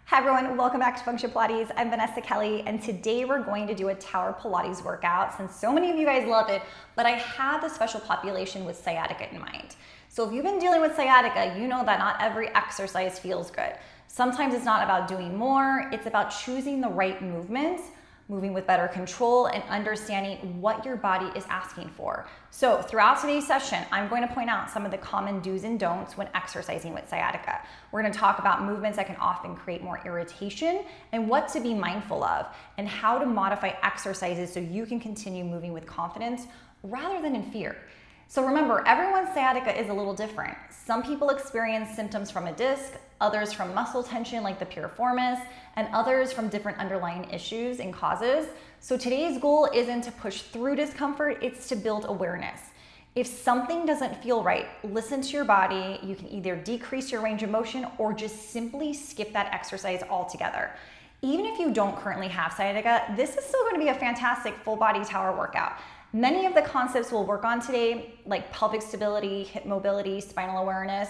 Hi everyone, welcome back to Function Pilates. I'm Vanessa Kelly, and today we're going to do a Tower Pilates workout since so many of you guys love it, but I have a special population with sciatica in mind. So if you've been dealing with sciatica, you know that not every exercise feels good. Sometimes it's not about doing more, it's about choosing the right movements, moving with better control, and understanding what your body is asking for. So throughout today's session, I'm going to point out some of the common do's and don'ts when exercising with sciatica. We're going to talk about movements that can often create more irritation and what to be mindful of, and how to modify exercises so you can continue moving with confidence rather than in fear. So remember, everyone's sciatica is a little different. Some people experience symptoms from a disc, others from muscle tension like the piriformis, and others from different underlying issues and causes. So today's goal isn't to push through discomfort, it's to build awareness. If something doesn't feel right, listen to your body. You can either decrease your range of motion or just simply skip that exercise altogether. Even if you don't currently have sciatica, this is still going to be a fantastic full body tower workout. Many of the concepts we'll work on today, like pelvic stability, hip mobility, spinal awareness,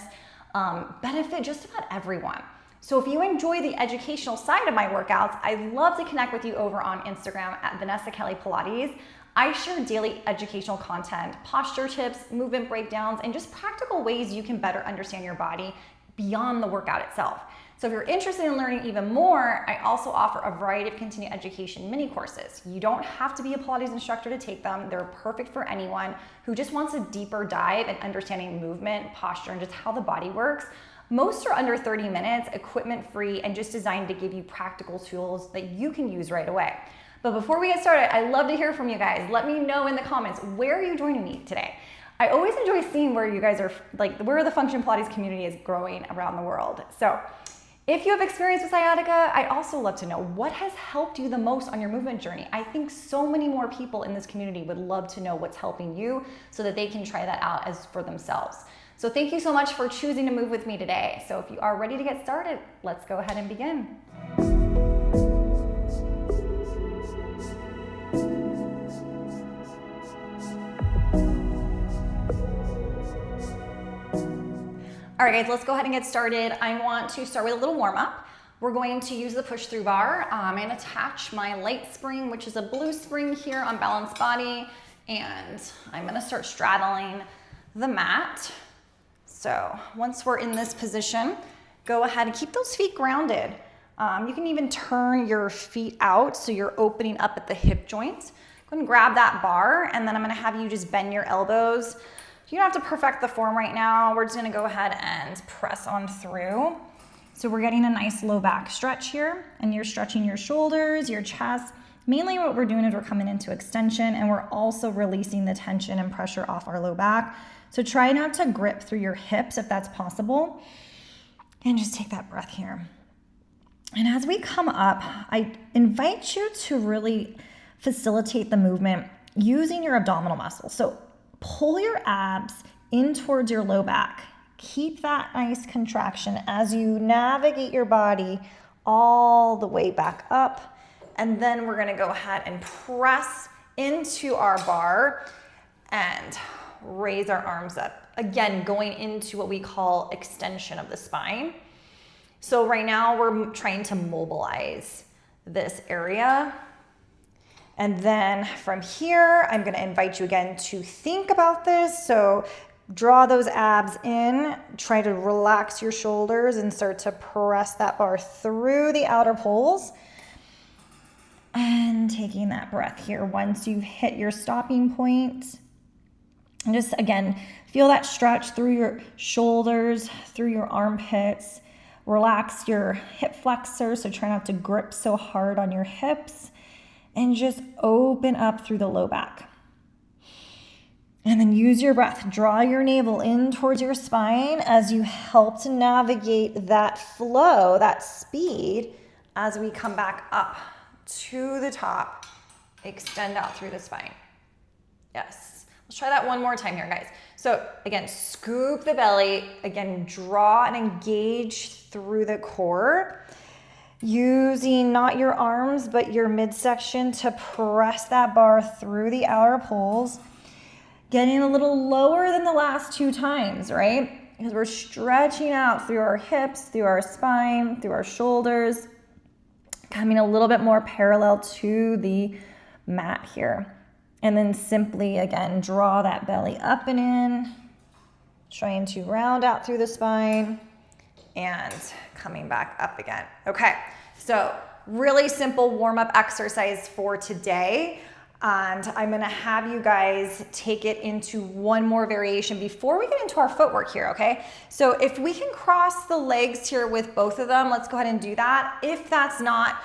benefit just about everyone. So if you enjoy the educational side of my workouts, I'd love to connect with you over on Instagram at Vanessa Kelly Pilates. I share daily educational content, posture tips, movement breakdowns, and just practical ways you can better understand your body beyond the workout itself. So if you're interested in learning even more, I also offer a variety of continuing education mini courses. You don't have to be a Pilates instructor to take them. They're perfect for anyone who just wants a deeper dive in understanding movement, posture, and just how the body works. Most are under 30 minutes, equipment free, and just designed to give you practical tools that you can use right away. But before we get started, I'd love to hear from you guys. Let me know in the comments, where are you joining me today? I always enjoy seeing where you guys are, like where the Function Pilates community is growing around the world. So if you have experience with sciatica, I'd also love to know what has helped you the most on your movement journey. I think so many more people in this community would love to know what's helping you so that they can try that out as for themselves. So thank you so much for choosing to move with me today. So if you are ready to get started, let's go ahead and begin. All right, guys, let's go ahead and get started. I want to start with a little warm up. We're going to use the push through bar and attach my light spring, which is a blue spring here on balanced body. And I'm gonna start straddling the mat. So once we're in this position, go ahead and keep those feet grounded. You can even turn your feet out so you're opening up at the hip joints. Go ahead and grab that bar, and then I'm gonna have you just bend your elbows. You don't have to perfect the form right now. We're just gonna go ahead and press on through. So we're getting a nice low back stretch here, and you're stretching your shoulders, your chest. Mainly what we're doing is we're coming into extension, and we're also releasing the tension and pressure off our low back. So try not to grip through your hips if that's possible. And just take that breath here. And as we come up, I invite you to really facilitate the movement using your abdominal muscles. So pull your abs in towards your low back. Keep that nice contraction as you navigate your body all the way back up. And then we're gonna go ahead and press into our bar and raise our arms up. Again, going into what we call extension of the spine. So right now we're trying to mobilize this area. And then from here, I'm gonna invite you again to think about this. So draw those abs in, try to relax your shoulders and start to press that bar through the outer poles. And taking that breath here once you've hit your stopping point. And just again, feel that stretch through your shoulders, through your armpits. Relax your hip flexors, so try not to grip so hard on your hips. And just open up through the low back. And then use your breath. Draw your navel in towards your spine as you help to navigate that flow, that speed, as we come back up to the top. Extend out through the spine. Yes. Let's try that one more time here, guys. So again, scoop the belly. Again, draw and engage through the core. Using not your arms, but your midsection to press that bar through the outer poles. Getting a little lower than the last two times, right? Because we're stretching out through our hips, through our spine, through our shoulders, coming a little bit more parallel to the mat here. And then simply, again, draw that belly up and in, trying to round out through the spine and coming back up again. Okay, so really simple warm-up exercise for today. And I'm gonna have you guys take it into one more variation before we get into our footwork here, okay? So if we can cross the legs here with both of them, let's go ahead and do that. If that's not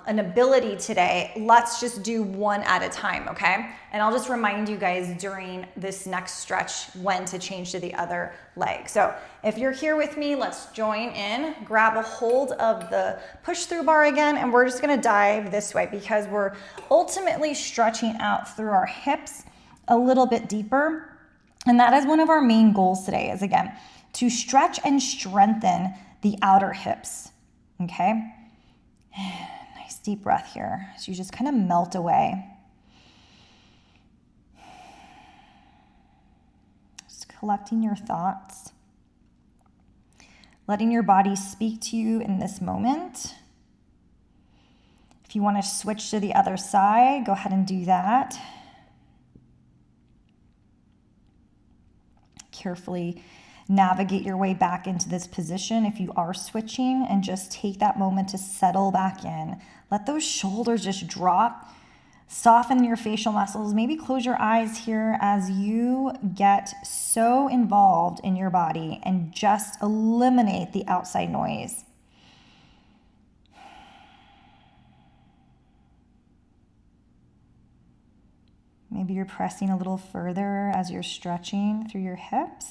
an ability today, let's just do one at a time, okay? And I'll just remind you guys during this next stretch when to change to the other leg. So if you're here with me, let's join in, grab a hold of the push through bar again, and we're just gonna dive this way because we're ultimately stretching out through our hips a little bit deeper. And that is one of our main goals today, is again, to stretch and strengthen the outer hips, okay? Nice deep breath here as you just kind of melt away. Just collecting your thoughts, letting your body speak to you in this moment. If you want to switch to the other side, go ahead and do that. Carefully navigate your way back into this position if you are switching, and just take that moment to settle back in. Let those shoulders just drop, soften your facial muscles, maybe close your eyes here as you get so involved in your body and just eliminate the outside noise. Maybe you're pressing a little further as you're stretching through your hips.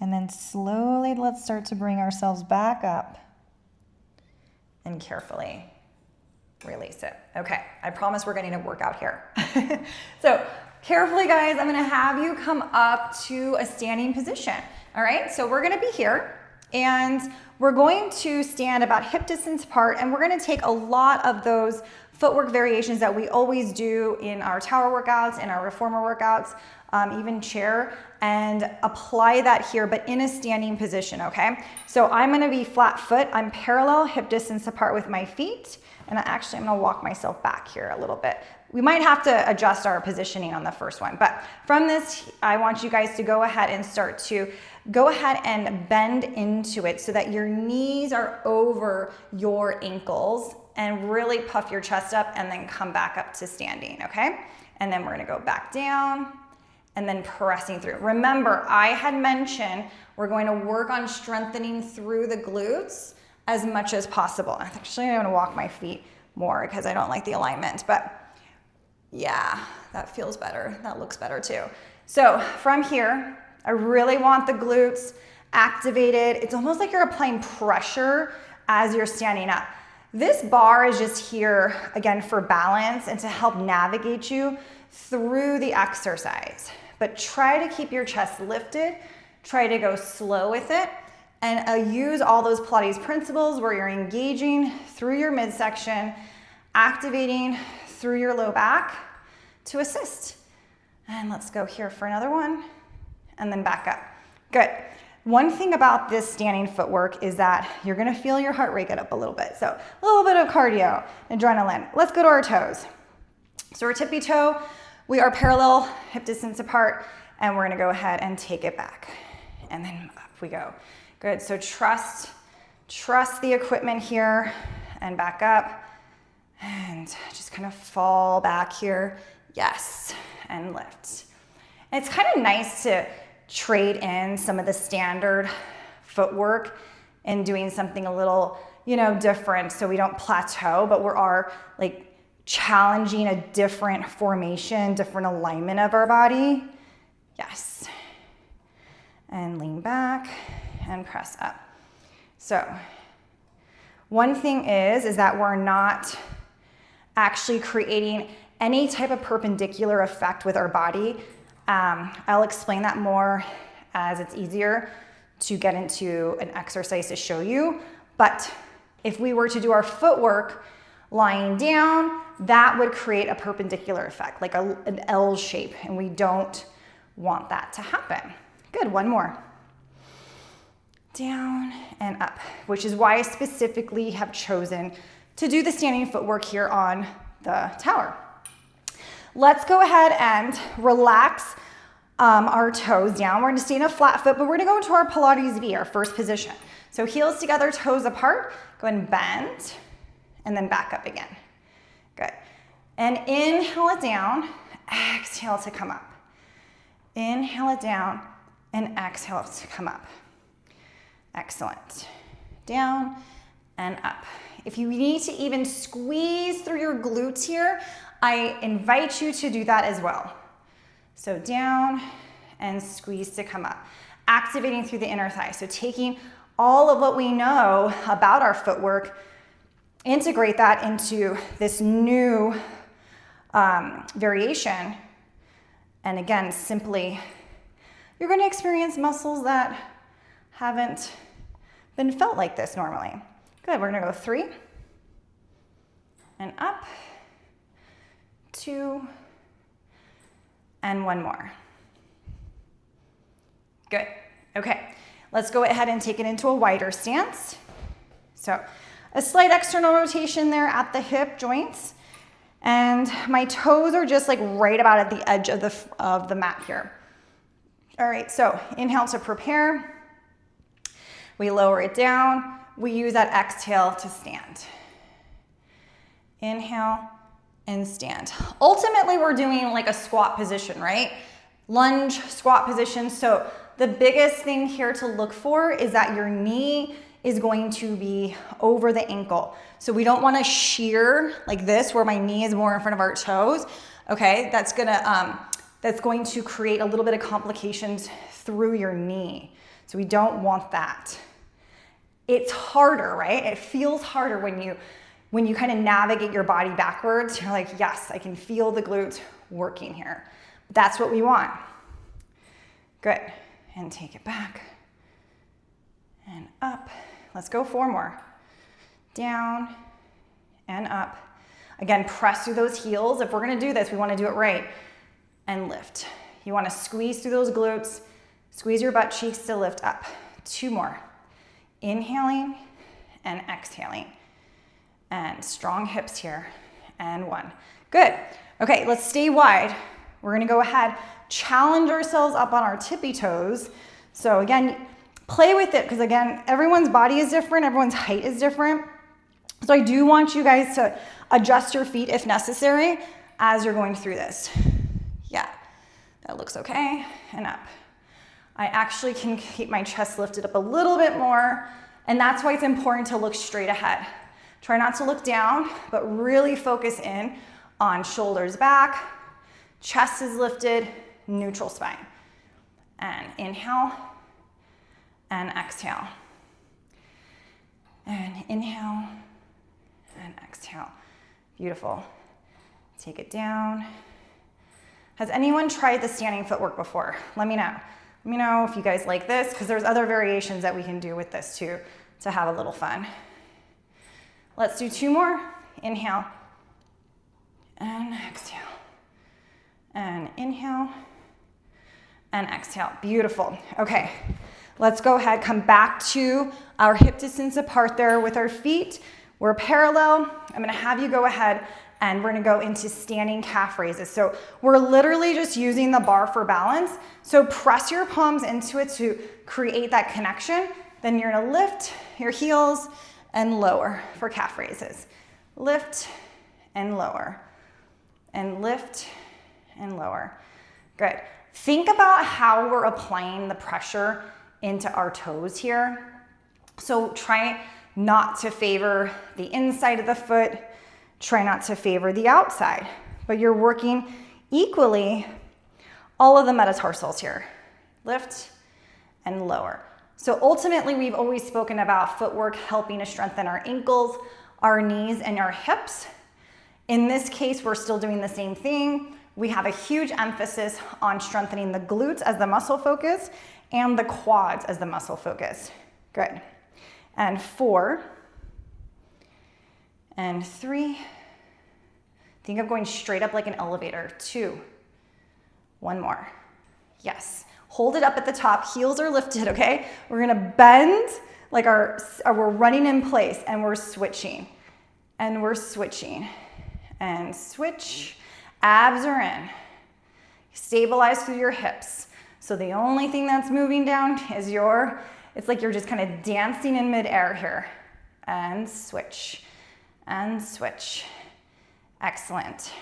And then slowly, let's start to bring ourselves back up and carefully release it. Okay, I promise we're getting a workout here. So carefully, guys, I'm gonna have you come up to a standing position. All right, so we're gonna be here and we're going to stand about hip distance apart, and we're gonna take a lot of those footwork variations that we always do in our tower workouts, in our reformer workouts, even chair, and apply that here, but in a standing position, okay? So I'm gonna be flat foot, I'm parallel, hip distance apart with my feet, and I'm gonna walk myself back here a little bit. We might have to adjust our positioning on the first one, but from this, I want you guys to go ahead and start to go ahead and bend into it so that your knees are over your ankles, and really puff your chest up and then come back up to standing, okay? And then we're gonna go back down and then pressing through. Remember, I had mentioned we're going to work on strengthening through the glutes as much as possible. Actually, I'm gonna walk my feet more because I don't like the alignment, but yeah, that feels better. That looks better too. So from here, I really want the glutes activated. It's almost like you're applying pressure as you're standing up. This bar is just here, again, for balance and to help navigate you through the exercise. But try to keep your chest lifted, try to go slow with it, and use all those Pilates principles where you're engaging through your midsection, activating through your low back to assist. And let's go here for another one, and then back up. Good. One thing about this standing footwork is that you're gonna feel your heart rate get up a little bit. So a little bit of cardio, adrenaline. Let's go to our toes. So we're tippy toe, we are parallel, hip distance apart, and we're gonna go ahead and take it back. And then up we go. Good, so trust the equipment here, and back up, and just kind of fall back here. Yes, and lift. And it's kind of nice to trade in some of the standard footwork and doing something a little, different, so we don't plateau, but we're like challenging a different formation, different alignment of our body. Yes. And lean back and press up. So one thing is that we're not actually creating any type of perpendicular effect with our body. I'll explain that more as it's easier to get into an exercise to show you. But if we were to do our footwork Lying down, that would create a perpendicular effect, like an L shape, and we don't want that to happen. Good, one more. Down and up, which is why I specifically have chosen to do the standing footwork here on the tower. Let's go ahead and relax our toes down. We're gonna stay in a flat foot, but we're gonna go into our Pilates V, our first position. So heels together, toes apart, go ahead and bend, and then back up again. Good. And inhale it down, exhale to come up. Inhale it down, and exhale to come up. Excellent. Down and up. If you need to even squeeze through your glutes here, I invite you to do that as well. So down and squeeze to come up. Activating through the inner thigh. So taking all of what we know about our footwork, integrate that into this new variation. And again, simply, you're going to experience muscles that haven't been felt like this normally. Good, we're going to go 3 and up, 2, and 1 more. Good. Okay, let's go ahead and take it into a wider stance. So a slight external rotation there at the hip joints, and my toes are just like right about at the edge of the mat here. All right, so inhale to prepare. We lower it down. We use that exhale to stand. Inhale and stand. Ultimately, we're doing like a squat position, right? Lunge, squat position. So the biggest thing here to look for is that your knee is going to be over the ankle. So we don't want to shear like this where my knee is more in front of our toes. Okay, that's going to create a little bit of complications through your knee. So we don't want that. It's harder, right? It feels harder when you kind of navigate your body backwards. You're like, yes, I can feel the glutes working here. That's what we want. Good. And take it back and up. Let's go 4 more. Down and up. Again, press through those heels. If we're gonna do this, we wanna do it right. And lift. You wanna squeeze through those glutes, squeeze your butt cheeks to lift up. 2 more. Inhaling and exhaling. And strong hips here. And 1. Good. Okay, let's stay wide. We're gonna go ahead, challenge ourselves up on our tippy toes. So again, play with it, because again, everyone's body is different, everyone's height is different. So I do want you guys to adjust your feet if necessary as you're going through this. Yeah, that looks okay, and up. I actually can keep my chest lifted up a little bit more, and that's why it's important to look straight ahead. Try not to look down, but really focus in on shoulders back, chest is lifted, neutral spine. And inhale and exhale. And inhale and exhale. Beautiful. Take it down. Has anyone tried the standing footwork before? Let me know. Let me know if you guys like this, because there's other variations that we can do with this too to have a little fun. Let's do 2 more. Inhale and exhale. And inhale and exhale. Beautiful. Okay, let's go ahead, come back to our hip distance apart there with our feet. We're parallel. I'm gonna have you go ahead and we're gonna go into standing calf raises. So we're literally just using the bar for balance. So press your palms into it to create that connection. Then you're gonna lift your heels and lower for calf raises. Lift and lower, and lift and lower. Good. Think about how we're applying the pressure into our toes here. So try not to favor the inside of the foot. Try not to favor the outside, but you're working equally all of the metatarsals here. Lift and lower. So ultimately, we've always spoken about footwork helping to strengthen our ankles, our knees, and our hips. In this case, we're still doing the same thing. We have a huge emphasis on strengthening the glutes as the muscle focus and the quads as the muscle focus. Good. And 4 and 3. Think of going straight up like an elevator. 2. 1 more. Yes. Hold it up at the top. Heels are lifted, okay? We're gonna bend like we're running in place, and we're switching. And we're switching. And switch. Abs are in. Stabilize through your hips. So the only thing that's moving down is it's like you're just kind of dancing in midair here. And switch. And switch. Excellent.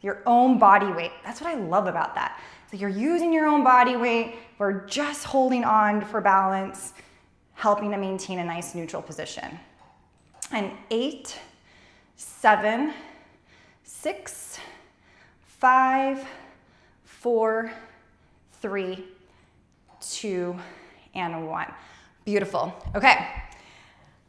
Your own body weight. That's what I love about that. So you're using your own body weight. We're just holding on for balance, helping to maintain a nice neutral position. And 8, 7, 6, 5, 4, 3, 2, and 1. Beautiful. Okay.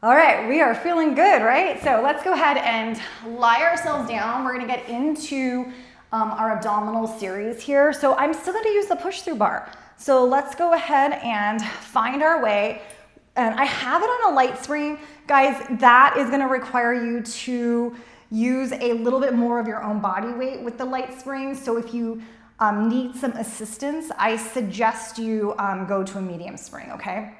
All right, we are feeling good, right? So let's go ahead and lie ourselves down. We're gonna get into our abdominal series here. So I'm still gonna use the push-through bar. So let's go ahead and find our way. And I have it on a light spring. Guys, that is gonna require you to use a little bit more of your own body weight with the light spring. So if you need some assistance, I suggest you go to a medium spring, okay?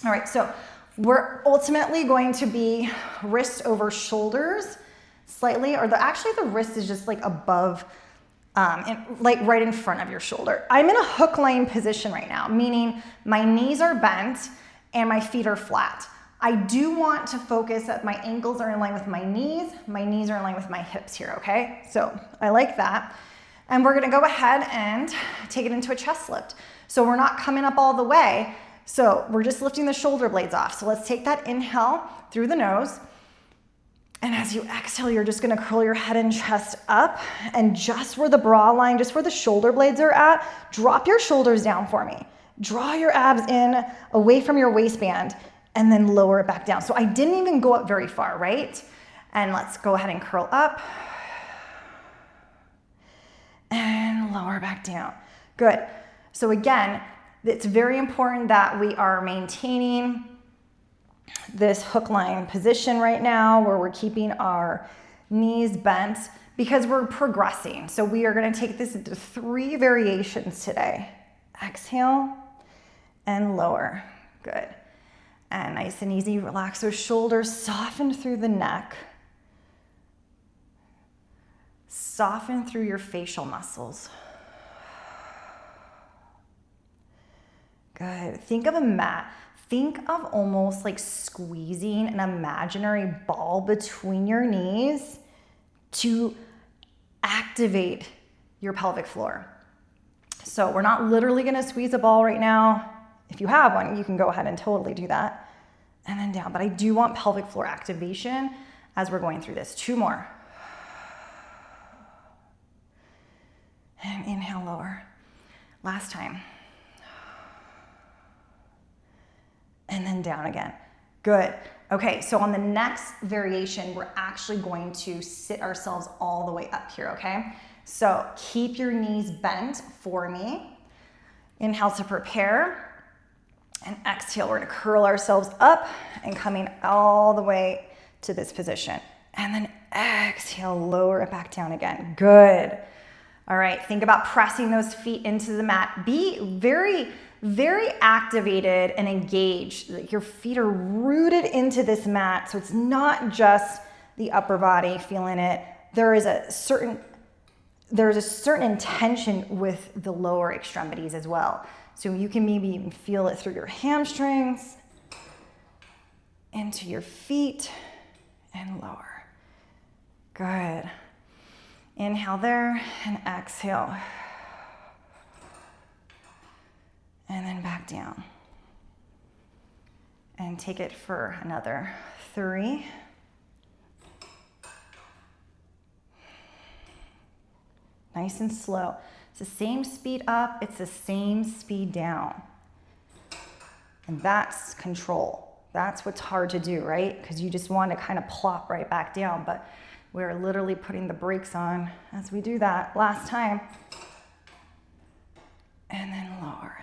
All right, so we're ultimately going to be wrist over shoulders slightly, or actually the wrist is just like above, like right in front of your shoulder. I'm in a hook line position right now, meaning my knees are bent and my feet are flat. I do want to focus that my ankles are in line with my knees are in line with my hips here, okay? So I like that. And we're gonna go ahead and take it into a chest lift. So we're not coming up all the way, so we're just lifting the shoulder blades off. So let's take that inhale through the nose. And as you exhale, you're just gonna curl your head and chest up, and just where the bra line, just where the shoulder blades are at, drop your shoulders down for me. Draw your abs in away from your waistband, and then lower it back down. So I didn't even go up very far, right? And let's go ahead and curl up. And lower back down. Good. So again, it's very important that we are maintaining this hook line position right now, where we're keeping our knees bent, because we're progressing. So we are going to take this into 3 variations today. Exhale and lower. Good. And nice and easy, relax those shoulders, soften through the neck. Soften through your facial muscles. Good. Think of a mat. Think of almost like squeezing an imaginary ball between your knees to activate your pelvic floor. So we're not literally going to squeeze a ball right now. If you have one, you can go ahead and totally do that. And then down. But I do want pelvic floor activation as we're going through this. 2 more. And inhale, lower. Last time. And then down again. Good. Okay, so on the next variation, we're actually going to sit ourselves all the way up here, okay? So keep your knees bent for me. Inhale to prepare. And exhale, we're gonna curl ourselves up and coming all the way to this position. And then exhale, lower it back down again. Good. All right, think about pressing those feet into the mat. Be very, very activated and engaged. Your feet are rooted into this mat, so it's not just the upper body feeling it. There is a certain intention with the lower extremities as well. So you can maybe even feel it through your hamstrings, into your feet, and lower. Good. Inhale there and exhale. And then back down. And take it for another 3. Nice and slow. It's the same speed up, it's the same speed down. And that's control. That's what's hard to do, right? Because you just want to kind of plop right back down, but we're literally putting the brakes on as we do that. Last time. And then lower.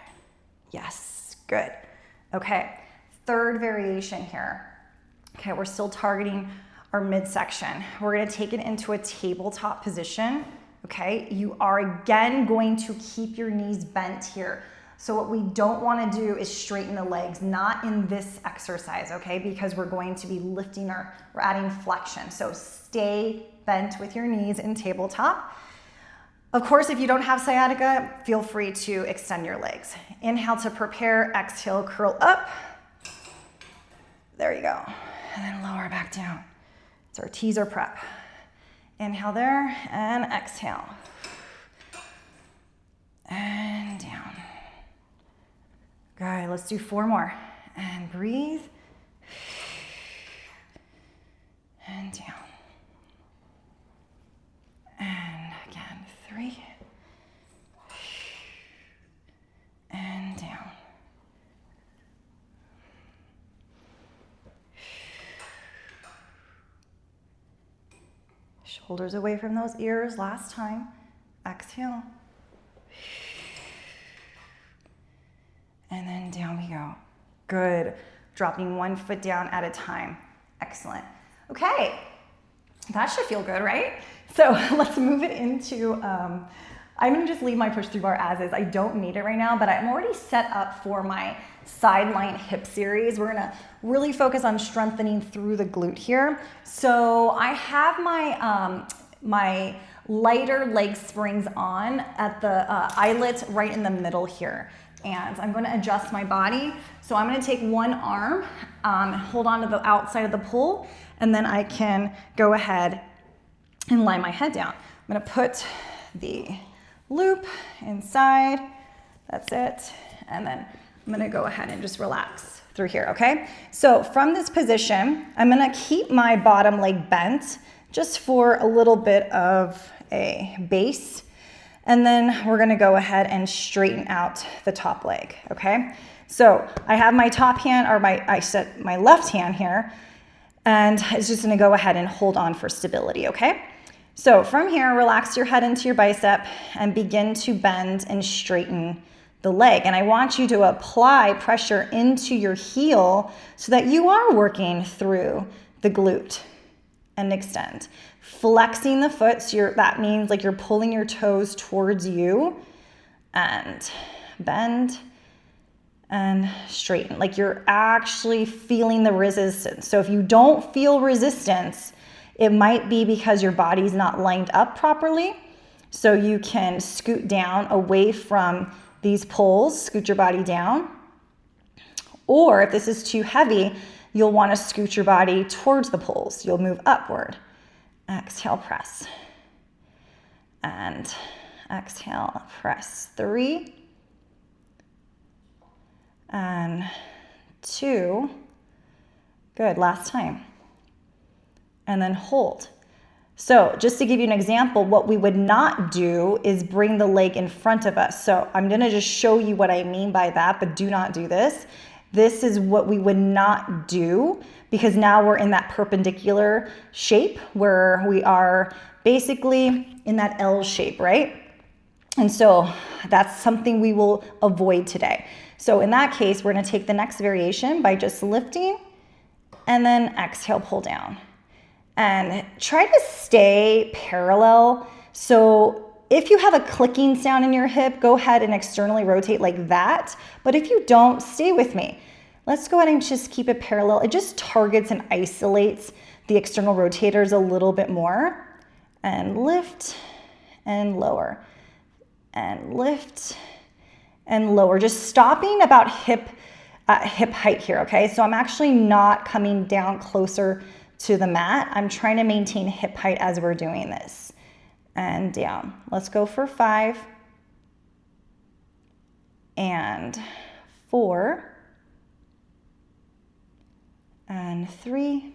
Yes, good. Okay, 3rd variation here. Okay, we're still targeting our midsection. We're gonna take it into a tabletop position, okay? You are again going to keep your knees bent here. So what we don't wanna do is straighten the legs, not in this exercise, okay? Because we're going to be lifting we're adding flexion. So stay bent with your knees in tabletop. Of course, if you don't have sciatica, feel free to extend your legs. Inhale to prepare, exhale, curl up. There you go. And then lower back down. It's our teaser prep. Inhale there and exhale. And down. Good, let's do 4 more. And breathe. And down. And again, 3. And down. Shoulders away from those ears, last time. Exhale. And then down we go. Good. Dropping 1 foot down at a time. Excellent. Okay, that should feel good, right? So let's move it into, I'm gonna just leave my push through bar as is. I don't need it right now, but I'm already set up for my sideline hip series. We're gonna really focus on strengthening through the glute here. So I have my, my lighter leg springs on at the eyelet right in the middle here. And I'm gonna adjust my body. So I'm gonna take one arm, hold on to the outside of the pull, and then I can go ahead and lie my head down. I'm gonna put the loop inside, that's it. And then I'm gonna go ahead and just relax through here, okay? So from this position, I'm gonna keep my bottom leg bent just for a little bit of a base. And then we're gonna go ahead and straighten out the top leg, okay? So I have my top hand, or my left hand here, and it's just gonna go ahead and hold on for stability, okay? So from here, relax your head into your bicep and begin to bend and straighten the leg. And I want you to apply pressure into your heel so that you are working through the glute and extend. Flexing the foot, so that means like you're pulling your toes towards you, and bend and straighten. Like you're actually feeling the resistance. So if you don't feel resistance, it might be because your body's not lined up properly. So you can scoot down away from these pulls, scoot your body down. Or if this is too heavy, you'll want to scoot your body towards the pulls. You'll move upward. Exhale, press. And exhale, press. 3. And 2. Good, last time. And then hold. So just to give you an example, what we would not do is bring the leg in front of us. So I'm gonna just show you what I mean by that, but do not do this. This is what we would not do, because now we're in that perpendicular shape where we are basically in that L shape, right? And so that's something we will avoid today. So in that case, we're gonna take the next variation by just lifting and then exhale, pull down. And try to stay parallel. So if you have a clicking sound in your hip, go ahead and externally rotate like that. But if you don't, stay with me. Let's go ahead and just keep it parallel. It just targets and isolates the external rotators a little bit more. And lift and lower. And lift and lower. Just stopping about hip height here, okay? So I'm actually not coming down closer to the mat. I'm trying to maintain hip height as we're doing this. And down. Let's go for 5. And 4. And 3.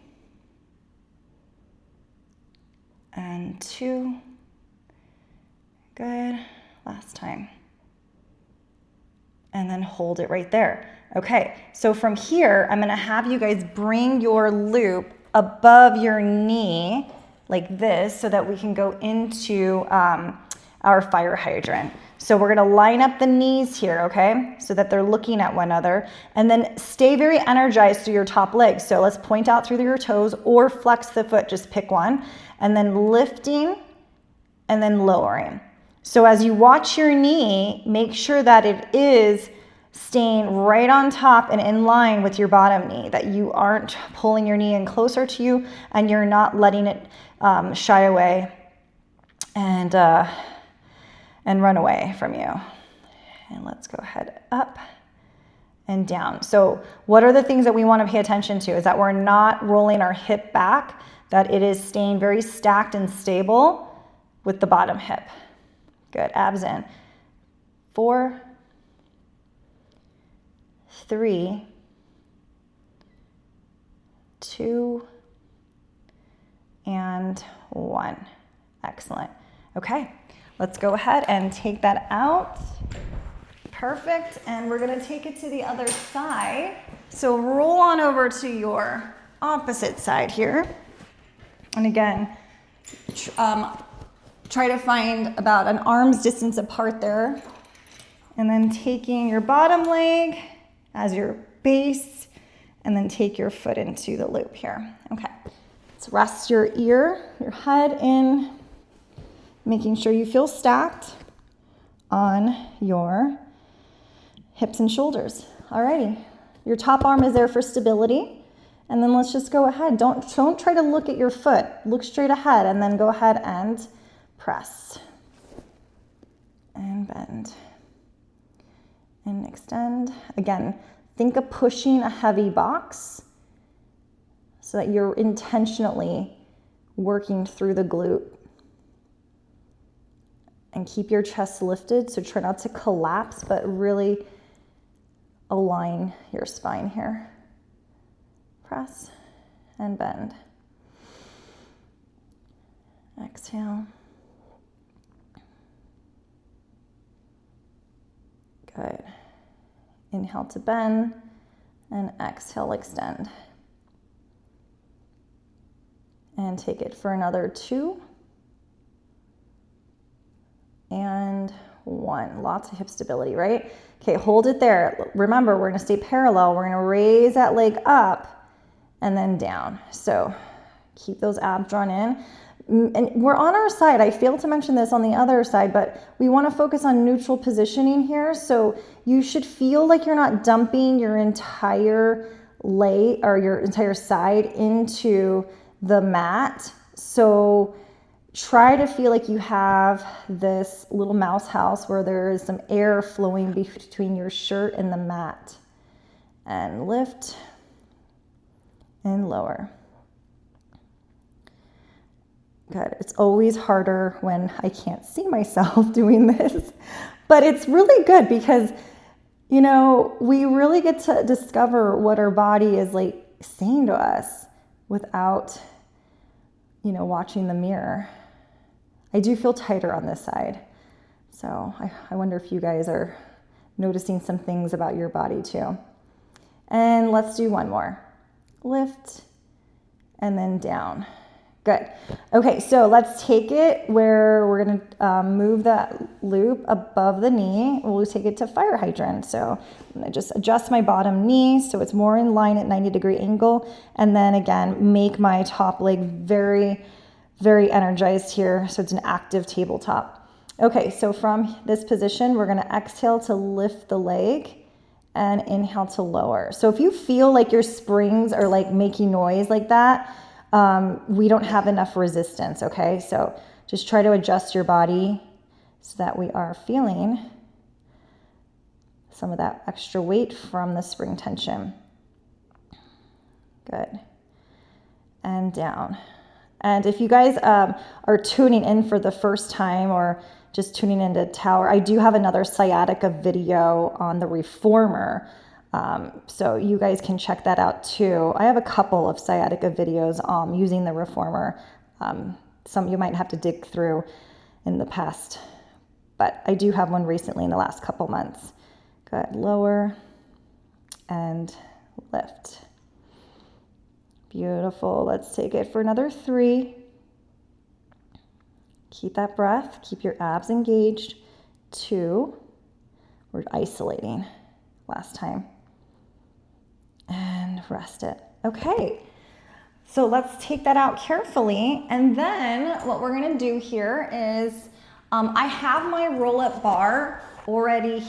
And 2. Good. Last time. And then hold it right there. Okay, so from here, I'm gonna have you guys bring your loop above your knee like this so that we can go into our fire hydrant. So we're gonna line up the knees here, okay? So that they're looking at one another. And then stay very energized through your top leg. So let's point out through your toes or flex the foot, just pick one. And then lifting and then lowering. So as you watch your knee, make sure that it is staying right on top and in line with your bottom knee, that you aren't pulling your knee in closer to you and you're not letting it shy away and run away from you. And let's go ahead up and down. So what are the things that we want to pay attention to is that we're not rolling our hip back, that it is staying very stacked and stable with the bottom hip. Good, abs in. 4, 3, 2, and 1. Excellent. Okay, let's go ahead and take that out. Perfect, and we're gonna take it to the other side. So roll on over to your opposite side here. And again, try to find about an arm's distance apart there. And then taking your bottom leg as your base, and then take your foot into the loop here. Okay, let's rest your ear, your head in, making sure you feel stacked on your hips and shoulders. Alrighty, your top arm is there for stability. And then let's just go ahead. Don't try to look at your foot. Look straight ahead and then go ahead and press. And bend. And extend. Again, think of pushing a heavy box so that you're intentionally working through the glute. And keep your chest lifted, so try not to collapse, but really align your spine here. Press and bend. Exhale. Good. Inhale to bend and exhale, extend. And take it for another 2 and 1. Lots of hip stability, right? Okay, hold it there. Remember, we're gonna stay parallel. We're gonna raise that leg up and then down. So keep those abs drawn in. And we're on our side. I failed to mention this on the other side, but we want to focus on neutral positioning here. So you should feel like you're not dumping your entire leg or your entire side into the mat. So try to feel like you have this little mouse house where there is some air flowing between your shirt and the mat. And lift and lower. Good. It's always harder when I can't see myself doing this, but it's really good because, you know, we really get to discover what our body is like saying to us without, you know, watching the mirror. I do feel tighter on this side. So I wonder if you guys are noticing some things about your body too. And let's do one more. Lift and then down. Good. Okay, so let's take it where we're gonna move that loop above the knee. We'll take it to fire hydrant. So I'm gonna just adjust my bottom knee so it's more in line at 90-degree angle. And then again, make my top leg very, very energized here. So it's an active tabletop. Okay, so from this position, we're gonna exhale to lift the leg and inhale to lower. So if you feel like your springs are like making noise like that, we don't have enough resistance, okay? So just try to adjust your body so that we are feeling some of that extra weight from the spring tension. Good. And down. And if you guys are tuning in for the first time or just tuning into Tower, I do have another sciatica video on the reformer. So you guys can check that out too. I have a couple of sciatica videos using the reformer. Some you might have to dig through in the past, but I do have one recently in the last couple months. Good, lower and lift. Beautiful, let's take it for another 3. Keep that breath, keep your abs engaged. 2. We're isolating last time. And rest it. Okay. So let's take that out carefully. And then what we're gonna do here is, I have my roll-up bar already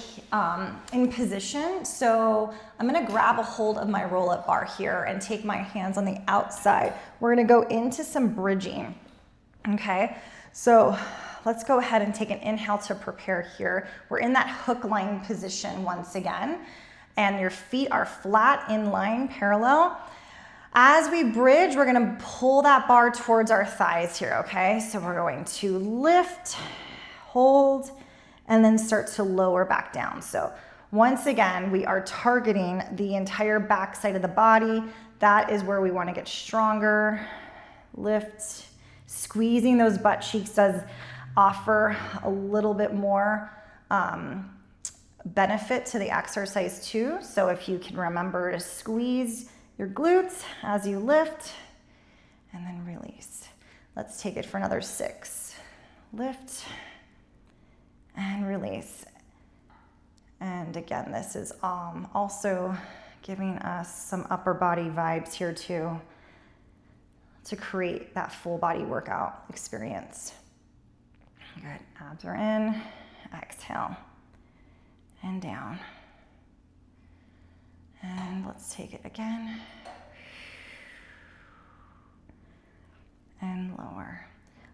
in position. So I'm gonna grab a hold of my roll-up bar here and take my hands on the outside. We're gonna go into some bridging, okay? So let's go ahead and take an inhale to prepare here. We're in that hook line position once again, and your feet are flat in line, parallel. As we bridge, we're gonna pull that bar towards our thighs here, okay? So we're going to lift, hold, and then start to lower back down. So once again, we are targeting the entire back side of the body. That is where we wanna get stronger. Lift, squeezing those butt cheeks does offer a little bit more benefit to the exercise too. So if you can remember to squeeze your glutes as you lift and then release. Let's take it for another 6. Lift and release. And again, this is also giving us some upper body vibes here too, to create that full body workout experience. Good, abs are in, exhale, and down. And let's take it again. And lower.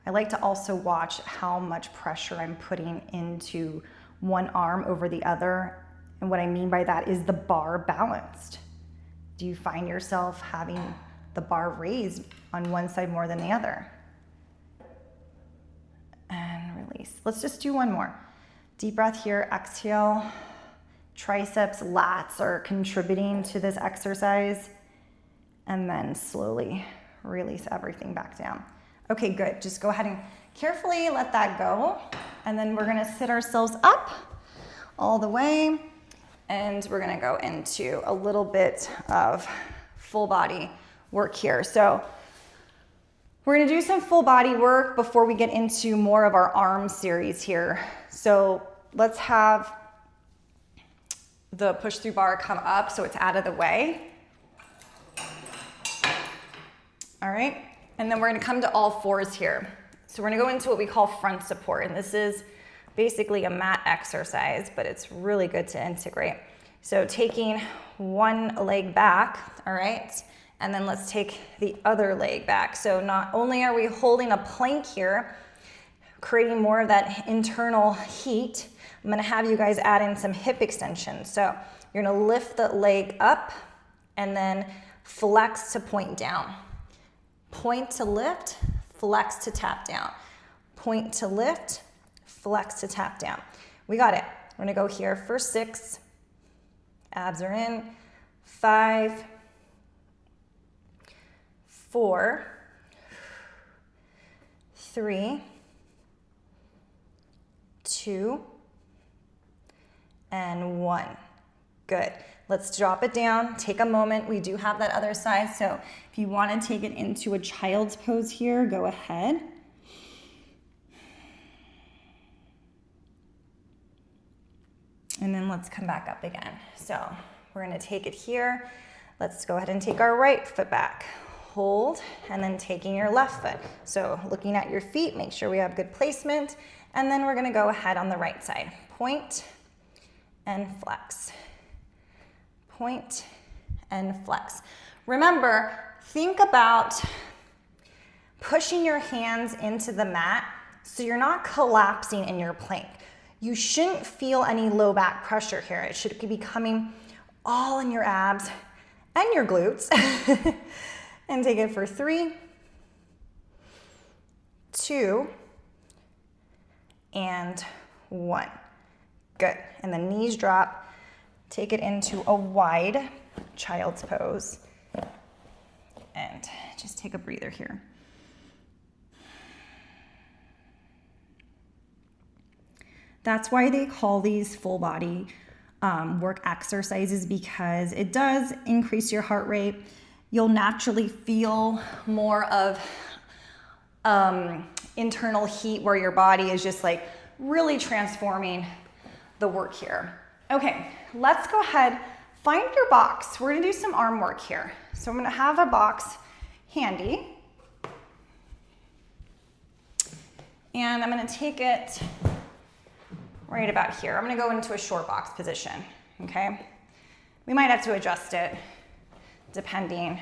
I like to also watch how much pressure I'm putting into one arm over the other. And what I mean by that is the bar balanced. Do you find yourself having the bar raised on one side more than the other? And release. Let's just do one more. Deep breath here, exhale. Triceps, lats are contributing to this exercise. And then slowly release everything back down. Okay, good. Just go ahead and carefully let that go. And then we're gonna sit ourselves up all the way. And we're gonna go into a little bit of full body work here. So we're gonna do some full body work before we get into more of our arm series here. So let's have the push through bar come up so it's out of the way. All right, and then we're gonna come to all fours here. So we're gonna go into what we call front support, and this is basically a mat exercise, but it's really good to integrate. So taking one leg back, all right, and then let's take the other leg back. So not only are we holding a plank here, creating more of that internal heat, I'm gonna have you guys add in some hip extensions. So you're gonna lift the leg up and then flex to point down. Point to lift, flex to tap down. Point to lift, flex to tap down. We got it. We're gonna go here for 6. Abs are in. 5, 4, 3, 2, and 1. Good. Let's drop it down. Take a moment. We do have that other side, so if you want to take it into a child's pose here, go ahead. And then let's come back up again. So we're going to take it here. Let's go ahead and take our right foot back. Hold, and then taking your left foot. So looking at your feet, make sure we have good placement. And then we're going to go ahead on the right side. Point and flex. Point and flex. Remember, think about pushing your hands into the mat so you're not collapsing in your plank. You shouldn't feel any low back pressure here. It should be coming all in your abs and your glutes. And take it for 3, 2, and 1. Good. And the knees drop. Take it into a wide child's pose. And just take a breather here. That's why they call these full body work exercises, because it does increase your heart rate. You'll naturally feel more of internal heat where your body is just like really transforming the work here. Okay, let's go ahead, find your box. We're gonna do some arm work here. So I'm gonna have a box handy. And I'm gonna take it right about here. I'm gonna go into a short box position, okay? We might have to adjust it depending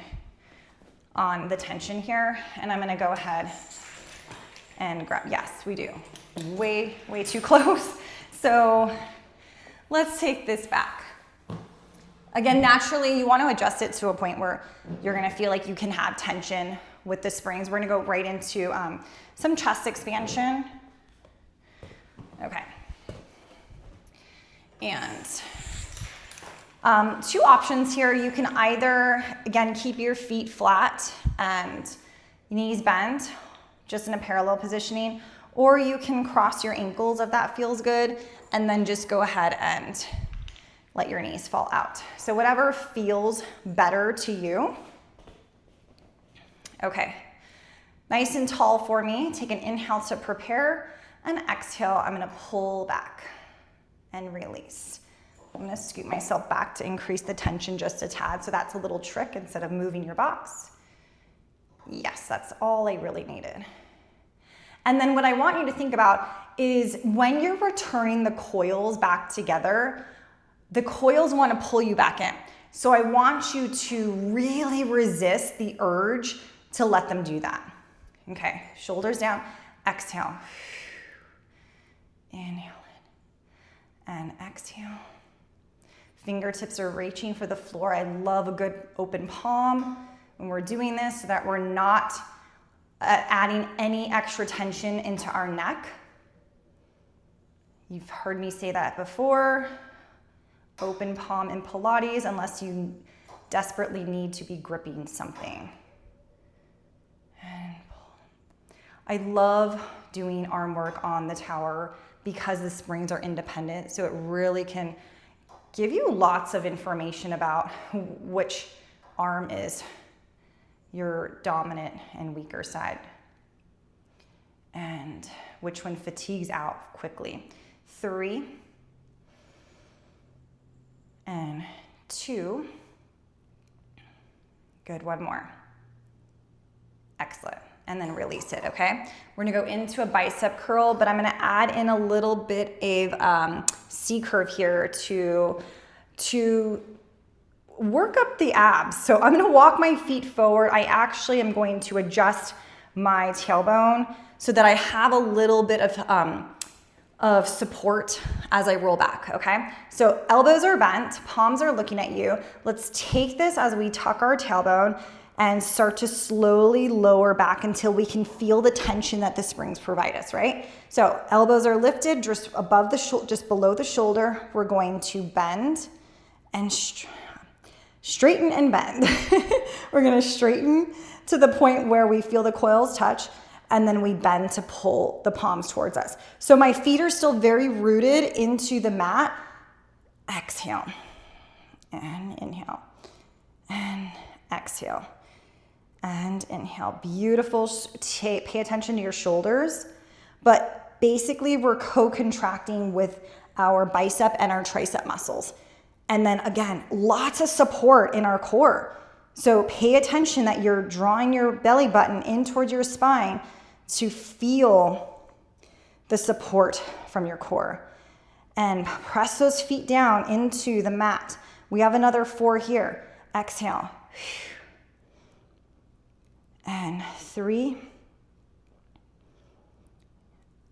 on the tension here. And I'm gonna go ahead and grab, yes, we do. Way too close. So let's take this back. Again, naturally, you want to adjust it to a point where you're going to feel like you can have tension with the springs. We're going to go right into some chest expansion. Okay. And two options here. You can either, again, keep your feet flat and knees bent, just in a parallel positioning, or you can cross your ankles if that feels good, and then just go ahead and let your knees fall out. So whatever feels better to you. Okay, nice and tall for me. Take an inhale to prepare, and exhale, I'm gonna pull back and release. I'm gonna scoot myself back to increase the tension just a tad, so that's a little trick instead of moving your box. Yes, that's all I really needed. And then what I want you to think about is when you're returning the coils back together, the coils want to pull you back in. So I want you to really resist the urge to let them do that. Okay, shoulders down, exhale. Inhale in and exhale. Fingertips are reaching for the floor. I love a good open palm when we're doing this so that we're not adding any extra tension into our neck. You've heard me say that before. Open palm in Pilates unless you desperately need to be gripping something. And pull. I love doing arm work on the tower because the springs are independent, so it really can give you lots of information about which arm is your dominant and weaker side, and which one fatigues out quickly. 3 and 2. Good, one more. Excellent. And then release it, okay? We're gonna go into a bicep curl, but I'm gonna add in a little bit of C-curve here to work up the abs. So I'm gonna walk my feet forward. I actually am going to adjust my tailbone so that I have a little bit of support as I roll back, okay? So elbows are bent, palms are looking at you. Let's take this as we tuck our tailbone and start to slowly lower back until we can feel the tension that the springs provide us, right? So elbows are lifted just above the shoulder, just below the shoulder. We're going to bend and straighten and bend. We're gonna straighten to the point where we feel the coils touch, and then we bend to pull the palms towards us. So my feet are still very rooted into the mat. Exhale, and inhale, and exhale, and inhale. Beautiful, pay attention to your shoulders, but basically we're co-contracting with our bicep and our tricep muscles. And then again, lots of support in our core. So pay attention that you're drawing your belly button in towards your spine to feel the support from your core. And press those feet down into the mat. We have another 4 here. Exhale. And 3.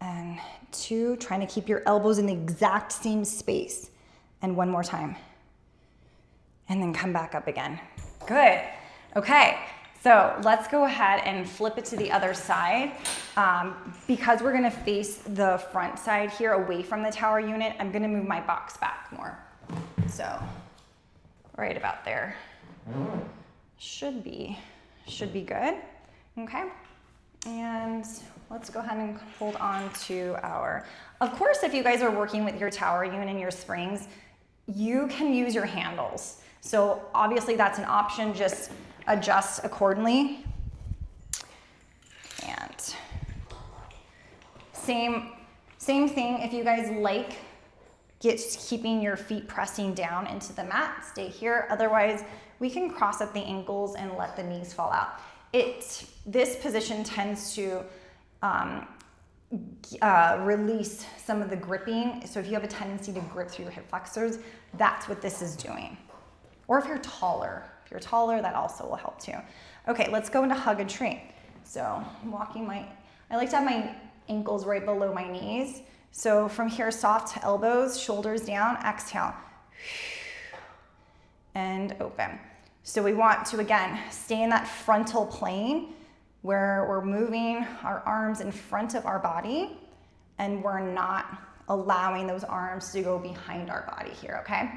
And 2. Trying to keep your elbows in the exact same space. And 1 more time. And then come back up again. Good. Okay. So let's go ahead and flip it to the other side. Because we're gonna face the front side here away from the tower unit, I'm gonna move my box back more. So right about there. Should be good. Okay. And let's go ahead and hold on to our, of course, if you guys are working with your tower unit and your springs, you can use your handles. So obviously that's an option, just adjust accordingly. And same thing, if you guys like keeping your feet pressing down into the mat. Stay here. Otherwise, we can cross at the ankles and let the knees fall out. This position tends to release some of the gripping. So if you have a tendency to grip through your hip flexors, that's what this is doing. Or if you're taller, that also will help too. Okay, let's go into hug a tree. So I'm walking I like to have my ankles right below my knees. So from here, soft elbows, shoulders down, exhale. And open. So we want to, again, stay in that frontal plane where we're moving our arms in front of our body and we're not allowing those arms to go behind our body here, okay?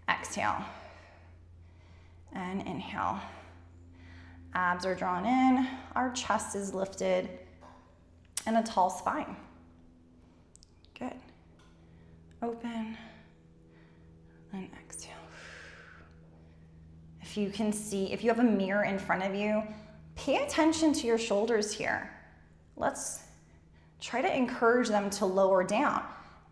Exhale. And inhale. Abs are drawn in, our chest is lifted, and a tall spine. Good. Open, and exhale. If you can see, if you have a mirror in front of you, pay attention to your shoulders here. Let's try to encourage them to lower down.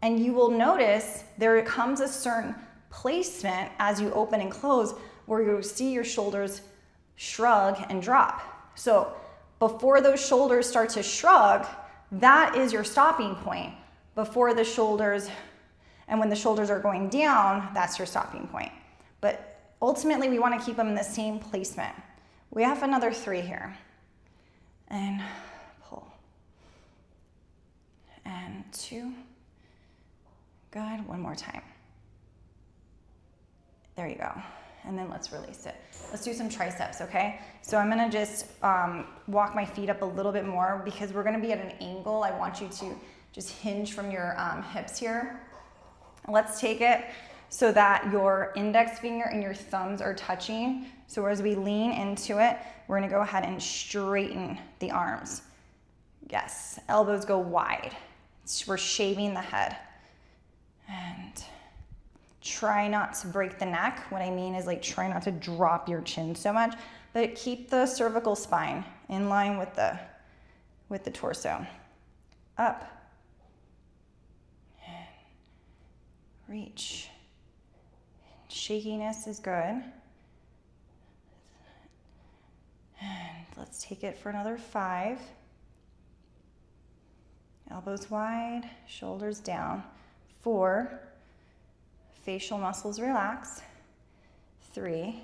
And you will notice there comes a certain placement as you open and close where you'll see your shoulders shrug and drop. So before those shoulders start to shrug, that is your stopping point. Before the shoulders, and when the shoulders are going down, that's your stopping point. But ultimately, we want to keep them in the same placement. We have another 3 here. And pull. And 2. Good, one more time. There you go. And then let's release it. Let's do some triceps, okay? So I'm gonna just walk my feet up a little bit more because we're gonna be at an angle. I want you to just hinge from your hips here. Let's take it so that your index finger and your thumbs are touching. So as we lean into it, we're gonna go ahead and straighten the arms. Yes, elbows go wide. We're shaving the head. And try not to break the neck. What I mean is like try not to drop your chin so much, but keep the cervical spine in line with the torso. Up. And reach. Shakiness is good. And let's take it for another 5. Elbows wide, shoulders down. 4. Facial muscles relax. 3.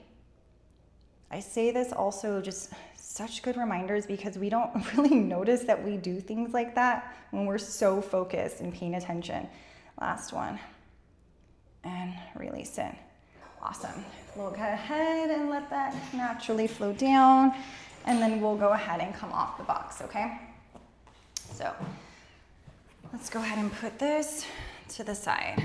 I say this also just such good reminders because we don't really notice that we do things like that when we're so focused and paying attention. Last one. And release it. Awesome. We'll go ahead and let that naturally flow down, and then we'll go ahead and come off the box, okay? So let's go ahead and put this to the side.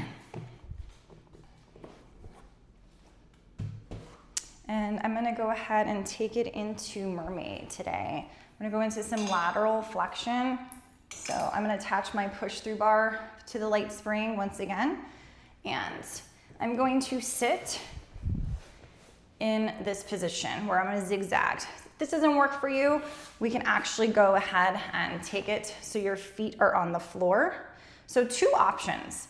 And I'm gonna go ahead and take it into Mermaid today. I'm gonna go into some lateral flexion. So I'm gonna attach my push-through bar to the light spring once again. And I'm going to sit in this position where I'm gonna zigzag. If this doesn't work for you, we can actually go ahead and take it so your feet are on the floor. So 2 options.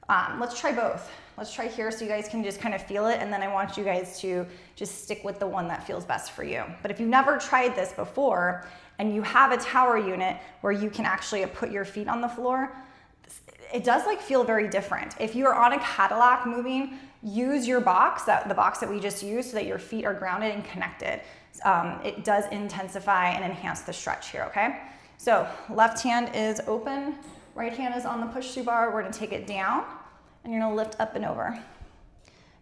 Let's try both. Let's try here so you guys can just kind of feel it, and then I want you guys to just stick with the one that feels best for you. But if you've never tried this before and you have a tower unit where you can actually put your feet on the floor, it does like feel very different. If you're on a Cadillac moving, use your box, the box that we just used, so that your feet are grounded and connected. It does intensify and enhance the stretch here, okay? So left hand is open, right hand is on the push-through bar. We're gonna take it down, and you're gonna lift up and over.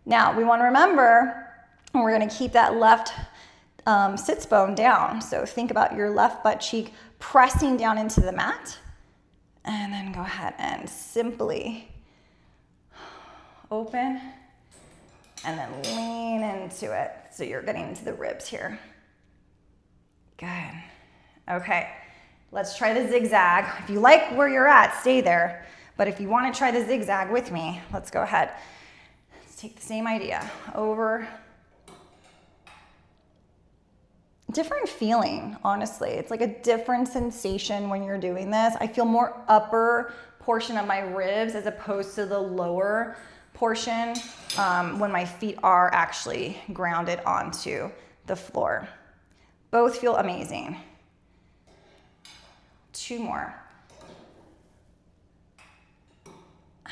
Now, we wanna remember, we're gonna keep that left sits bone down. So think about your left butt cheek pressing down into the mat, and then go ahead and simply open, and then lean into it. So you're getting into the ribs here. Good. Okay, let's try the zigzag. If you like where you're at, stay there. But if you want to try the zigzag with me, let's go ahead. Let's take the same idea. Over. Different feeling, honestly. It's like a different sensation when you're doing this. I feel more upper portion of my ribs as opposed to the lower portion when my feet are actually grounded onto the floor. Both feel amazing. 2 more.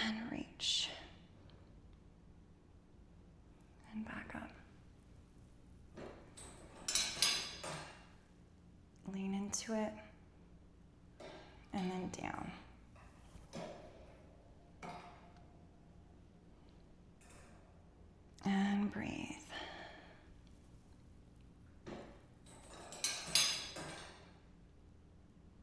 And reach. And back up. Lean into it. And then down. And breathe.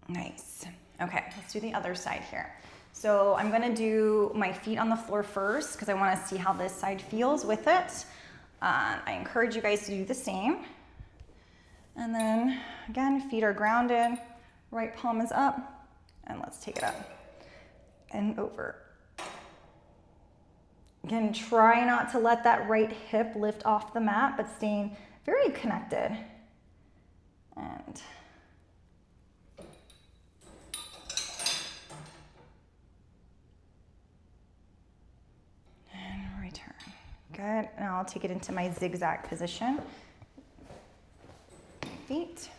Nice. Okay, let's do the other side here. So I'm gonna do my feet on the floor first because I wanna see how this side feels with it. I encourage you guys to do the same. And then again, feet are grounded, right palm is up, and let's take it up and over. Again, try not to let that right hip lift off the mat, but staying very connected. And return. Good. Now I'll take it into my zigzag position. Feet.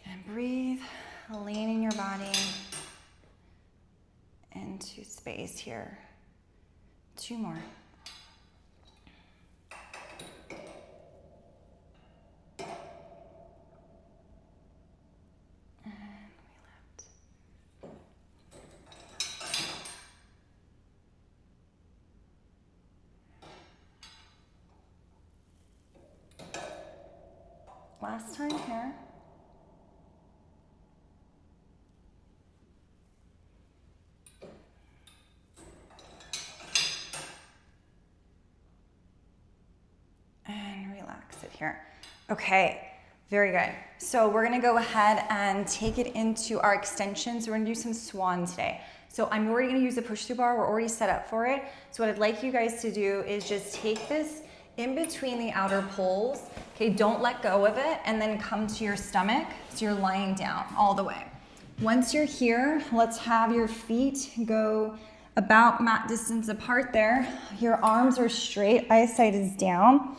And breathe, leaning your body into space here. 2 more. Last time here. And relax it here. Okay, very good. So we're gonna go ahead and take it into our extensions. We're gonna do some swan today. So I'm already gonna use the push-through bar. We're already set up for it. So what I'd like you guys to do is just take this in between the outer poles. Okay, don't let go of it, and then come to your stomach. So you're lying down all the way. Once you're here, let's have your feet go about mat distance apart there. Your arms are straight, eyesight is down.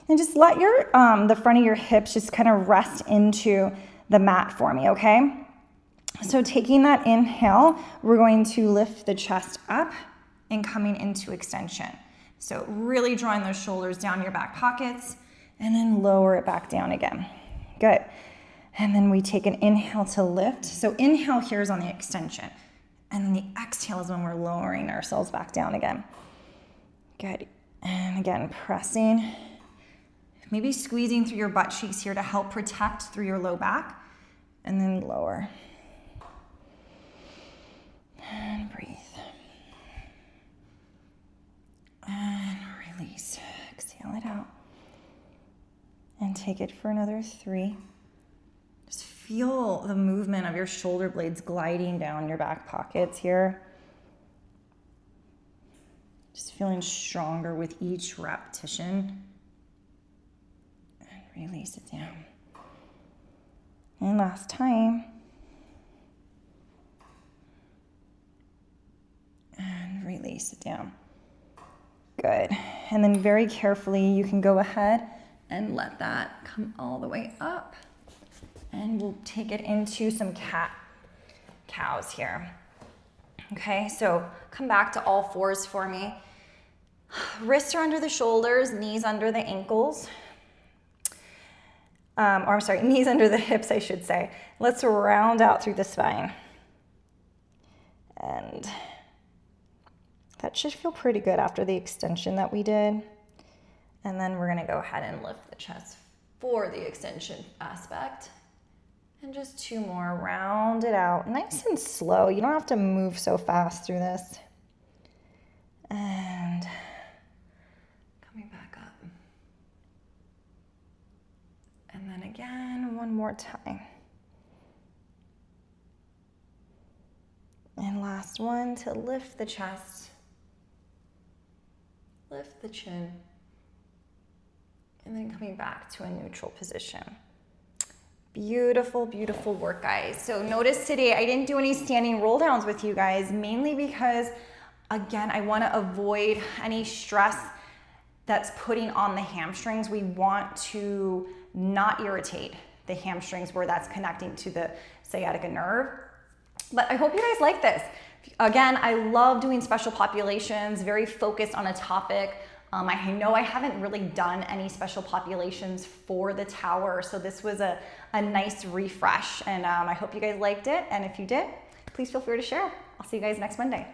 And just let your the front of your hips just kind of rest into the mat for me, okay? So taking that inhale, we're going to lift the chest up and coming into extension. So really drawing those shoulders down your back pockets, and then lower it back down again. Good. And then we take an inhale to lift. So inhale here is on the extension. And then the exhale is when we're lowering ourselves back down again. Good. And again, pressing. Maybe squeezing through your butt cheeks here to help protect through your low back. And then lower. And breathe. And release. Exhale it out. And take it for another 3. Just feel the movement of your shoulder blades gliding down your back pockets here. Just feeling stronger with each repetition. And release it down. And last time. And release it down. Good. And then very carefully, you can go ahead and let that come all the way up. And we'll take it into some cat-cows here. Okay, so come back to all fours for me. Wrists are under the shoulders, knees under the ankles. Knees under the hips, I should say. Let's round out through the spine. And that should feel pretty good after the extension that we did. And then we're gonna go ahead and lift the chest for the extension aspect. And just 2 more, round it out. Nice and slow, you don't have to move so fast through this. And coming back up. And then again, 1 more time. And last one to lift the chest. lift the chin, and then coming back to a neutral position. Beautiful, beautiful work, guys. So notice today I didn't do any standing roll downs with you guys, mainly because, again, I want to avoid any stress that's putting on the hamstrings. We want to not irritate the hamstrings where that's connecting to the sciatica nerve. But I hope you guys like this. Again, I love doing special populations, very focused on a topic. I know I haven't really done any special populations for the tower, so this was a nice refresh, and I hope you guys liked it. And if you did, please feel free to share. I'll see you guys next Monday.